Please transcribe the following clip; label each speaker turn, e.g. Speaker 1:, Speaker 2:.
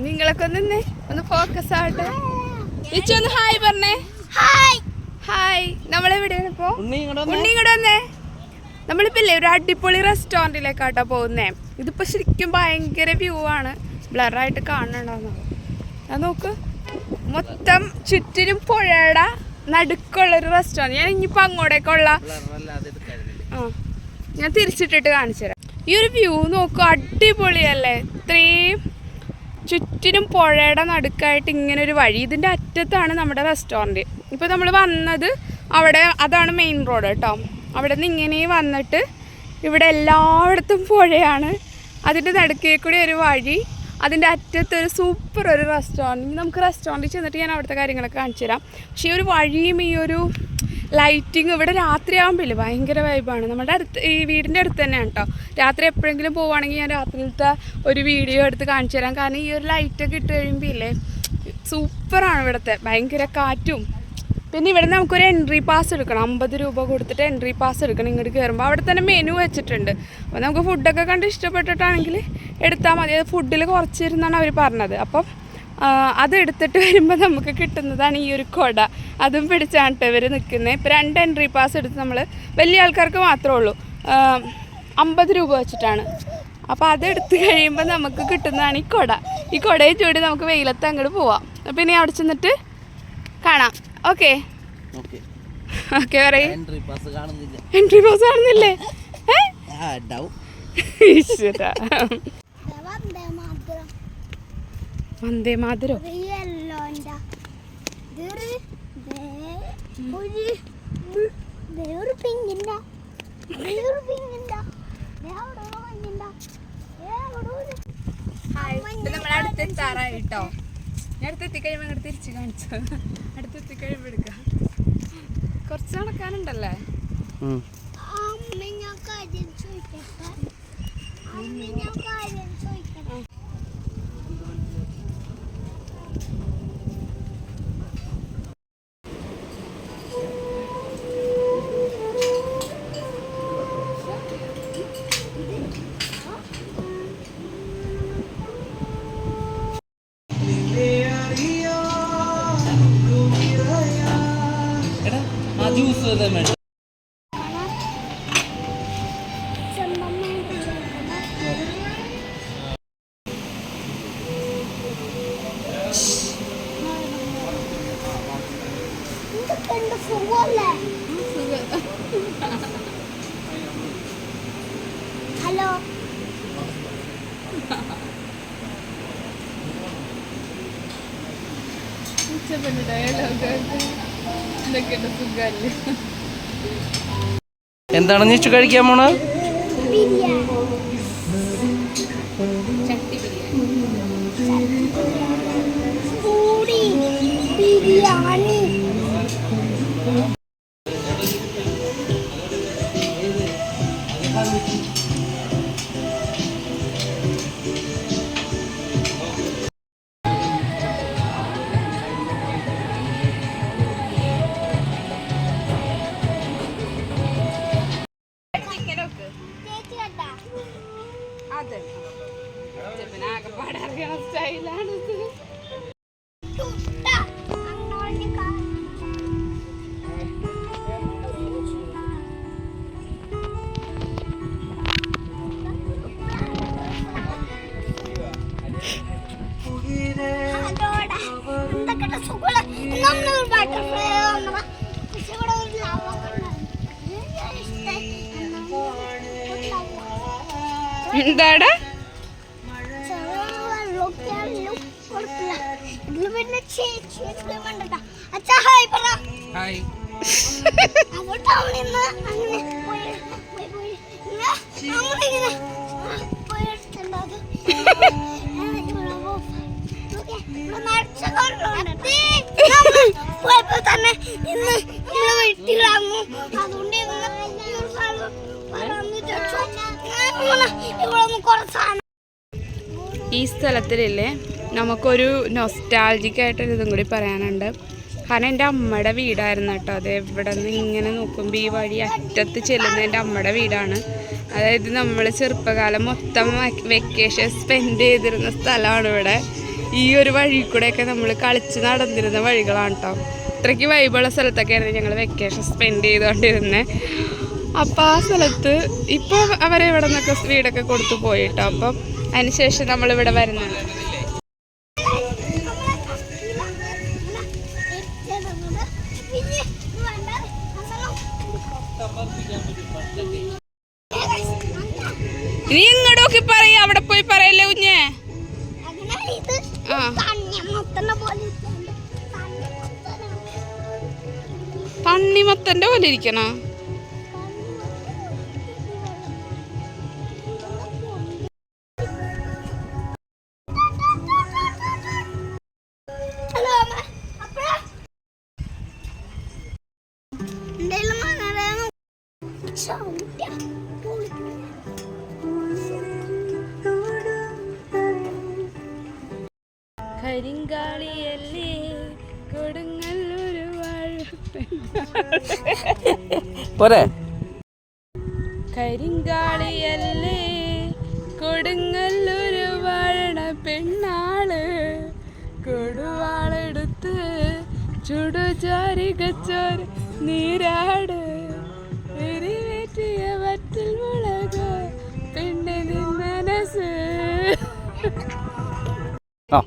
Speaker 1: നിങ്ങളൊക്കെ ഒന്ന് ഫോക്കസ് ആവട്ടെ. ഇച്ചൊന്ന് ഹായ് പറഞ്ഞേ. ഹായ്. നമ്മളെവിടെയാണ് ഇപ്പോ? ഉണ്ണി ഇങ്ങോട്ട് വന്നേ. നമ്മളിപ്പോ ഇല്ലേ ഒരു അടിപൊളി റെസ്റ്റോറൻറ്റിലേക്കാട്ടോ പോകുന്നേ. ഇതിപ്പോ ശരിക്കും ഭയങ്കര വ്യൂ ആണ്. ബ്ലറായിട്ട് കാണണുണ്ടോ? അത് നോക്ക്, മൊത്തം ചുറ്റിനും പുഴയുടെ നടുക്കുള്ളൊരു റെസ്റ്റോറൻറ്റ്. ഞാൻ ഇനിയിപ്പോൾ അങ്ങോട്ടേക്കുള്ള ഞാൻ തിരിച്ചിട്ടിട്ട് കാണിച്ചു തരാം. ഈ ഒരു വ്യൂ നോക്കുക, അടിപൊളിയല്ലേ? ഇത്രയും ചുറ്റിനും പുഴയുടെ നടുക്കായിട്ട് ഇങ്ങനെ ഒരു വഴി. ഇതിൻ്റെ അറ്റത്താണ് നമ്മുടെ റെസ്റ്റോറൻറ്റ്. ഇപ്പോൾ നമ്മൾ വന്നത് അവിടെ, അതാണ് മെയിൻ റോഡ് കേട്ടോ. അവിടെ നിന്ന് ഇങ്ങനെ വന്നിട്ട് ഇവിടെ എല്ലായിടത്തും പുഴയാണ്. അതിൻ്റെ നടുക്കേ കൂടി ഒരു വഴി, അതിൻ്റെ അറ്റത്തൊരു സൂപ്പർ ഒരു റെസ്റ്റോറൻറ്റ്. നമുക്ക് റെസ്റ്റോറൻറ്റിൽ ചെന്നിട്ട് ഞാൻ അവിടുത്തെ കാര്യങ്ങളൊക്കെ കാണിച്ചു തരാം. പക്ഷേ ഈ ഒരു വഴിയും ഈ ഒരു ലൈറ്റിങ് ഇവിടെ രാത്രിയാകുമ്പോഴേ ഭയങ്കര വൈബാണ്. നമ്മുടെ അടുത്ത്, ഈ വീടിൻ്റെ അടുത്ത് തന്നെയാണ് കേട്ടോ. രാത്രി എപ്പോഴെങ്കിലും പോവുകയാണെങ്കിൽ ഞാൻ രാത്രിയിലത്തെ ഒരു വീഡിയോ എടുത്ത് കാണിച്ചു തരാം. കാരണം ഈ ഒരു ലൈറ്റൊക്കെ ഇട്ട് കഴിയുമ്പോൾ ഇല്ലേ സൂപ്പറാണ് ഇവിടുത്തെ. ഭയങ്കര കാറ്റും. പിന്നെ ഇവിടെ നമുക്കൊരു എൻട്രി പാസ് എടുക്കണം. 50 രൂപ കൊടുത്തിട്ട് എൻട്രി പാസ് എടുക്കണം ഇങ്ങോട്ട് കയറുമ്പോൾ. അവിടെ തന്നെ മെനു വെച്ചിട്ടുണ്ട്. അപ്പോൾ നമുക്ക് ഫുഡൊക്കെ കണ്ട് ഇഷ്ടപ്പെട്ടിട്ടാണെങ്കിൽ എടുത്താൽ മതി. അത് ഫുഡിൽ കുറച്ചിരുന്നാണ് അവർ പറഞ്ഞത്. അപ്പം അത് എടുത്തിട്ട് വരുമ്പോൾ നമുക്ക് കിട്ടുന്നതാണ് ഈ ഒരു കുട. അതും പിടിച്ചാണ് ഇവർ നിൽക്കുന്നത്. ഇപ്പോൾ 2 എൻട്രി പാസ് എടുത്ത് നമ്മൾ വലിയ ആൾക്കാർക്ക് മാത്രമേ ഉള്ളൂ. 50 രൂപ വെച്ചിട്ടാണ്. അപ്പോൾ അതെടുത്ത് കഴിയുമ്പോൾ നമുക്ക് കിട്ടുന്നതാണ് ഈ കുട. ഈ കുടയും ചൂടി നമുക്ക് വെയിലത്ത് അങ്ങോട്ട് പോവാം. അപ്പോൾ ഇനി അവിടെ ചെന്നിട്ട് കാണാം. ഓക്കെ ഓക്കെ പറയും. എൻട്രി പാസ് കാണുന്നില്ലേ? വന്ദേ മാതരോ? നമ്മളടുത്തെത്താറായി കേട്ടോ. ഞാൻ അടുത്തെത്തിക്കഴിയുമ്പോൾ ഇങ്ങോട്ട് തിരിച്ച് കാണിച്ചു. അടുത്തെത്തിക്കഴിയുമ്പോൾ എടുക്കാം. കുറച്ച് നടക്കാനുണ്ടല്ലേ?
Speaker 2: ഹലോ
Speaker 3: എന്താണ് നീ കഴിക്കാൻ പോണ?
Speaker 2: ബിരിയാണി.
Speaker 1: ആകെപ്പാടറിയണ സ്റ്റൈലാണ്. എന്താടാ?
Speaker 2: തന്നെ ഇന്ന് വീട്ടിലാകുന്നു. അതുകൊണ്ട്
Speaker 1: ഈ സ്ഥലത്തിലില്ലേ നമുക്കൊരു നൊസ്റ്റാൾജിക്കായിട്ടൊരു ഇതും കൂടി പറയാനുണ്ട്. കാരണം എൻ്റെ അമ്മയുടെ വീടായിരുന്നു കേട്ടോ. അത് എവിടെ നിന്ന് ഇങ്ങനെ നോക്കുമ്പോൾ ഈ വഴി അറ്റത്ത് ചെല്ലുന്ന എൻ്റെ അമ്മയുടെ വീടാണ്. അതായത് നമ്മൾ ചെറുപ്പകാലം മൊത്തം വെക്കേഷൻ സ്പെൻഡ് ചെയ്തിരുന്ന സ്ഥലമാണ് ഇവിടെ. ഈ ഒരു വഴി കൂടെയൊക്കെ നമ്മൾ കളിച്ച് നടന്നിരുന്ന വഴികളാണ് കേട്ടോ. ഇത്രയ്ക്ക് വൈബുള്ള സ്ഥലത്തൊക്കെയായിരുന്നു ഞങ്ങൾ വെക്കേഷൻ സ്പെൻഡ് ചെയ്തുകൊണ്ടിരുന്നത്. അപ്പോൾ ആ സ്ഥലത്ത് ഇപ്പോൾ അവരെ ഇവിടെ നിന്നൊക്കെ വീടൊക്കെ കൊടുത്തു പോയി കേട്ടോ. അപ്പം അതിനുശേഷം നമ്മളിവിടെ വരുന്നത് നീ ഇങ്ങോട്ടൊക്കെ പറയ, അവിടെ പോയി പറയല്ലേ കുഞ്ഞേ. തണ്ണിമത്തന്റെ പോലെ ഇരിക്കണ. കരിങ്കാളിയല്ലേ കൊടുങ്ങല്ലൊരു
Speaker 3: പോരെ,
Speaker 1: കരിങ്കാളിയല്ലേ കൊടുങ്ങല്ലൊരു വാഴണ പെണ്ണാള് കൊടുവാളെടുത്ത് ചുടുചാരികച്ചോര് നീരാട് എരിവേറ്റിയ വറ്റൽ മുളക് പെണ്ണിന് മനസ്സ്.
Speaker 3: ആ